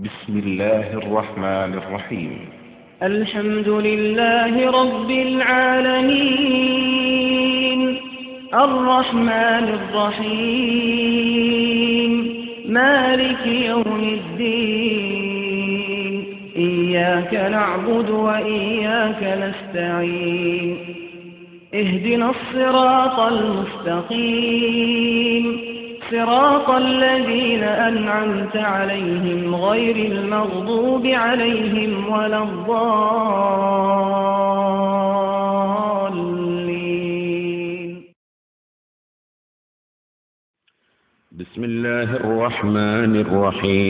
بسم الله الرحمن الرحيم الحمد لله رب العالمين الرحمن الرحيم مالك يوم الدين إياك نعبد وإياك نستعين اهدنا الصراط المستقيم صراط الذين أنعمت عليهم غير المغضوب عليهم ولا الضالين. بسم الله الرحمن الرحيم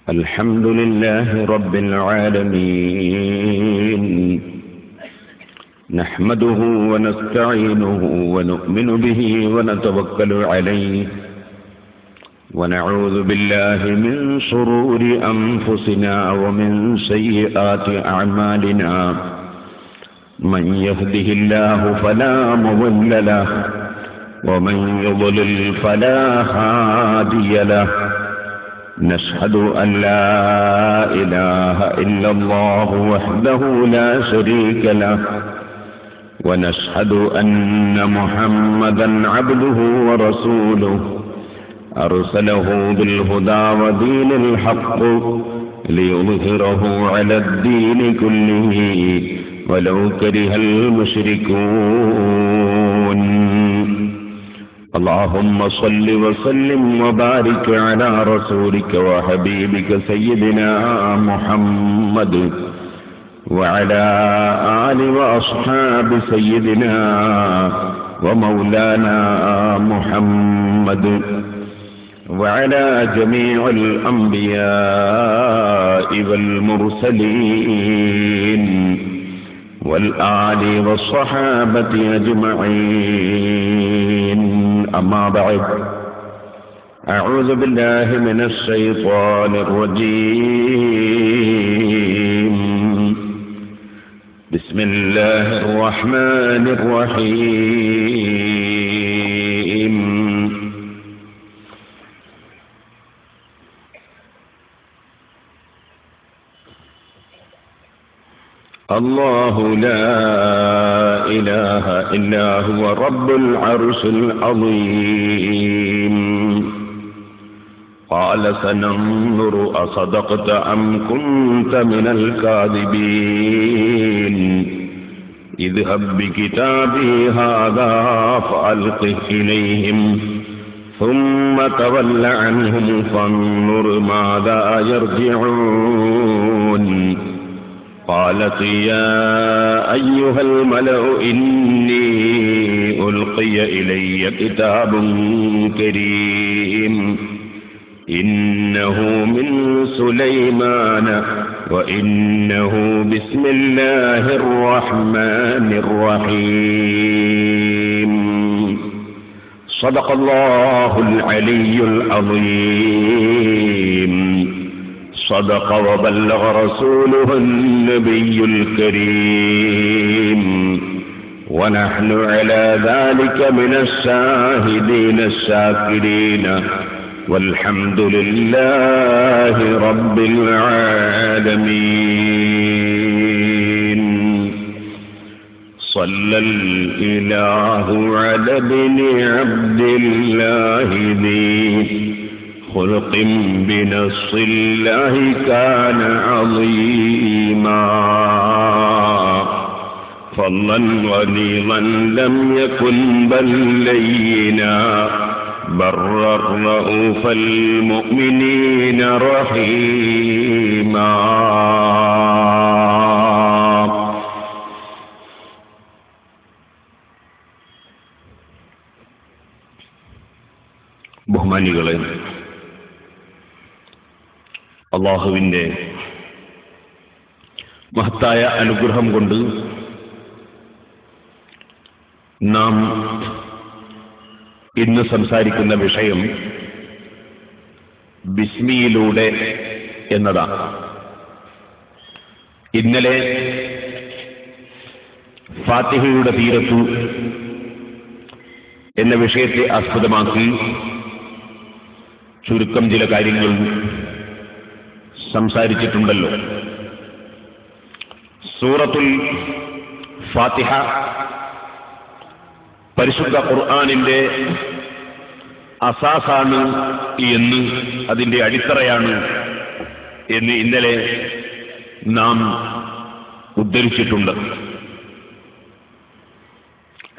الحمد لله رب العالمين نحمده ونستعينه ونؤمن به ونتوكل عليه ونعوذ بالله من شرور أنفسنا ومن سيئات أعمالنا من يهده الله فلا مضل له ومن يضلل فلا هادي له نشهد أن لا إله إلا الله وحده لا شريك له ونشهد أن محمدا عبده ورسوله أرسله بالهدى ودين الحق ليظهره على الدين كله ولو كره المشركون اللهم صل وسلم وبارك على رسولك وحبيبك سيدنا محمد وعلى آل وأصحاب سيدنا ومولانا محمد وعلى جميع الأنبياء والمرسلين والآل والصحابة أجمعين أما بعد أعوذ بالله من الشيطان الرجيم بسم الله الرحمن الرحيم الله لا إله إلا هو رب العرش العظيم قال سننظر أصدقت أم كنت من الكاذبين اذهب بكتابي هذا فألقه إليهم ثم تول عنهم فانظر ماذا يرجعون قالت يا أيها الملأ إني ألقي إلي كتاب كريم إنه من سليمان وإنه بسم الله الرحمن الرحيم صدق الله العلي العظيم صدق وبلغ رسوله النبي الكريم ونحن على ذلك من الشاهدين الشاكرين والحمد لله رب العالمين صلى الإله على ابن عبد الله ذي خلق بنص الله كان عظيما فضلا غليظا لم يكن بل لينا برا رؤوف المؤمنين رحيما ബഹുമാനികളെ അല്ലാഹുവിന്റെ മഹത്തായ അനുഗ്രഹം കൊണ്ട് നാം ഇന്ന് സംസാരിക്കുന്ന വിഷയം ബിസ്മിയിലൂടെ എന്നതാണ്. ഇന്നലെ ഫാത്തിഹയുടെ തീരത്തു എന്ന വിഷയത്തെ ആസ്പദമാക്കി ചുരുക്കം ചില കാര്യങ്ങൾ സംസാരിച്ചിട്ടുണ്ടല്ലോ. സൂറത്തുൽ ഫാത്തിഹ പരിശുദ്ധ ഖുർആനിന്റെ അസാസാണ് എന്ന്, അതിന്റെ അടിത്തറയാണ് എന്ന് ഇന്നലെ നാം ഉദ്ധരിച്ചിട്ടുണ്ട്.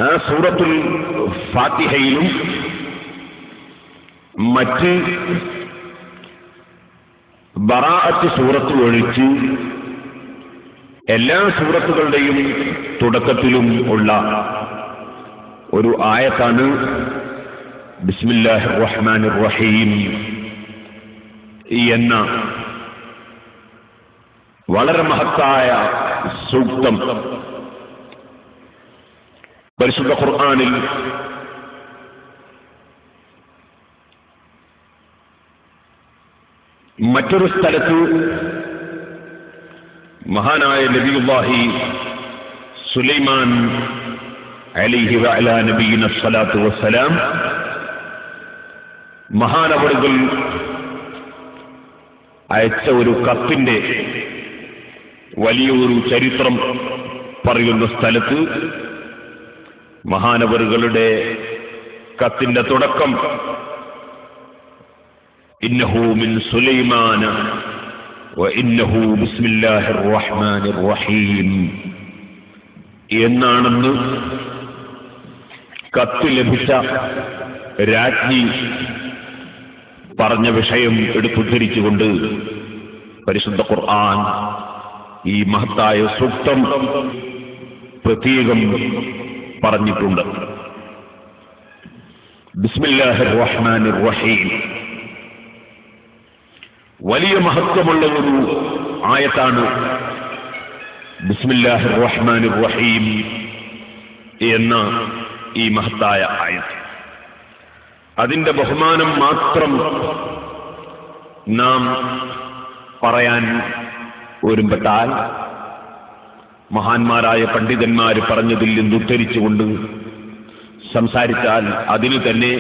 ആ സൂറത്തുൽ ഫാത്തിഹയിലും മറ്റ് ബറാഅത്ത് സൂറത്ത് ഒഴിച്ച് എല്ലാ സൂറത്തുകളുടെയും തുടക്കത്തിലും ഉള്ള ഒരു ആയത്താണ് ബിസ്മില്ലാഹിർ റഹ്മാനിർ റഹീം എന്ന വളരെ മഹത്തായ സൂക്തം. പരിശുദ്ധ ഖുർആനിൽ മറ്റൊരു സ്ഥലത്ത് മഹാനായ നബിയുല്ലാഹി സുലൈമാൻ അലൈഹി വഅലാ നബിയിന സ്വലാത്തു വസ്സലാം മഹാനവറുകൾ അയച്ച ഒരു കത്തിന്റെ വലിയൊരു ചരിത്രം പറയുന്ന സ്ഥലത്ത് മഹാനവറുകളുടെ കത്തിന്റെ തുടക്കം ഇന്നഹു മിൻ സുലൈമാന വഇന്നഹു ബിസ്മില്ലാഹിർ റഹ്മാനിർ റഹീം എന്നാണെന്ന് കത്ത് ലഭിച്ച രാജ്ഞി പറഞ്ഞ വിഷയം എടുത്തുദ്ധരിച്ചുകൊണ്ട് പരിശുദ്ധ ഖുർആൻ ഈ മഹത്തായ സൂക്തം പ്രത്യേകം പറഞ്ഞിട്ടുണ്ട്. ബിസ്മില്ലാഹിർ റഹ്മാനിർ റഹീം വലിയ മഹത്വമുള്ള ഒരു ആയത്താണ് ബിസ്മില്ലാഹിർ റഹ്മാനിർ റഹീം എന്ന ഈ മഹത്തായ ആയത്ത്. അതിന്റെ ബഹുമാനം മാത്രം നാം പറയാൻ ഒരുമ്പെട്ടാൽ മഹാന്മാരായ പണ്ഡിതന്മാർ പറഞ്ഞതിൽ നിന്ന് ഉദ്ധരിച്ചുകൊണ്ട് സംസാരിച്ചാൽ അതിന് തന്നെ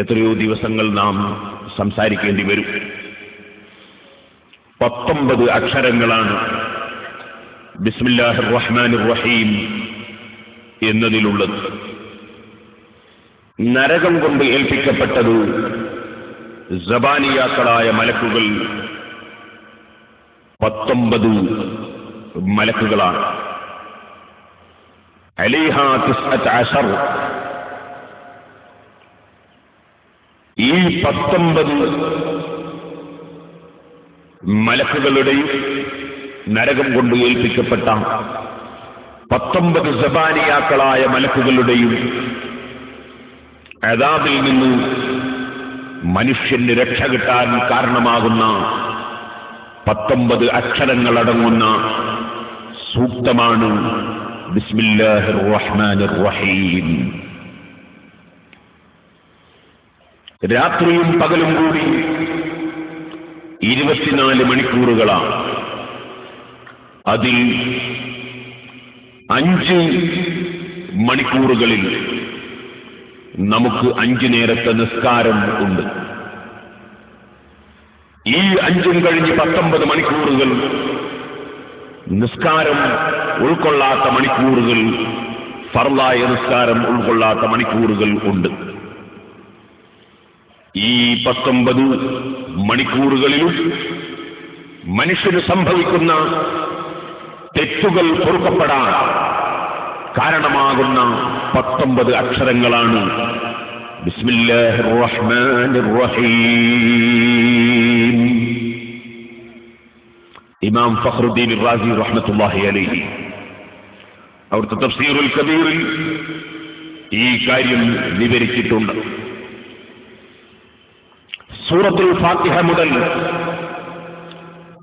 എത്രയോ ദിവസങ്ങൾ നാം സംസാരിക്കേണ്ടി വരും. 19 അക്ഷരങ്ങളാണ് ബിസ്മില്ലാഹിർ റഹ്മാനിർ റഹീം എന്നതിലുള്ളത്. നരകം കൊണ്ട് ഏൽപ്പിക്കപ്പെട്ടത് സബാനിയാക്കളായ മലക്കുകൾ 19 മലക്കുകളാണ്. അലൈഹാ 19 ഈ 19 മലക്കുകളുടെയും നരകം കൊണ്ട് ഏൽപ്പിക്കപ്പെട്ട 19 സബാനിയാക്കളായ മലക്കുകളുടെയും അദാബിൽ നിന്ന് മനുഷ്യന് രക്ഷ കിട്ടാൻ കാരണമാകുന്ന 19 അക്ഷരങ്ങളടങ്ങുന്ന സൂക്തമാണ് ബിസ്മില്ലാഹിർ റഹ്മാനിർ റഹീം. രാത്രിയും പകലും കൂടി 24 മണിക്കൂറുകളാണ്. അതിൽ 5 മണിക്കൂറുകളിൽ നമുക്ക് 5 നേരത്തെ നിസ്കാരം ഉണ്ട്. ഈ 5 കഴിഞ്ഞ് 19 മണിക്കൂറുകൾ നിസ്കാരം ഉൾക്കൊള്ളാത്ത മണിക്കൂറുകൾ, ഫർളായ നിസ്കാരം ഉൾക്കൊള്ളാത്ത മണിക്കൂറുകൾ ഉണ്ട്. ഈ 19 മണിക്കൂറുകളിലും മനുഷ്യന് സംഭവിക്കുന്ന തെറ്റുകൾ പൊറുക്കപ്പെടാൻ കാരണമാകുന്ന 19 അക്ഷരങ്ങളാണ് ബിസ്മില്ലാഹിർ റഹ്മാനിർ റഹീം. ഇമാം ഫഖ്റുദ്ദീൻ റാസി റഹ്മത്തുള്ളാഹി അലൈഹി അവിടുത്തെ തഫ്സീറുൽ കബീറിൽ ഈ കാര്യം വിവരിച്ചിട്ടുണ്ട്. സൂറത്തുൽ ഫാത്തിഹ മുതൽ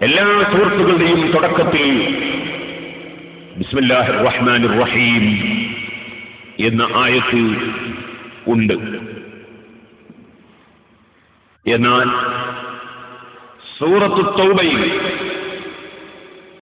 എല്ലാ സൂറത്തുകളുടെയും തുടക്കത്തിൽ ബിസ്മില്ലാഹിർ റഹ്മാനിർ റഹീം എന്ന ആയത്ത് ഉണ്ട്. എന്നാൽ സൂറത്തു തൗബയിൽ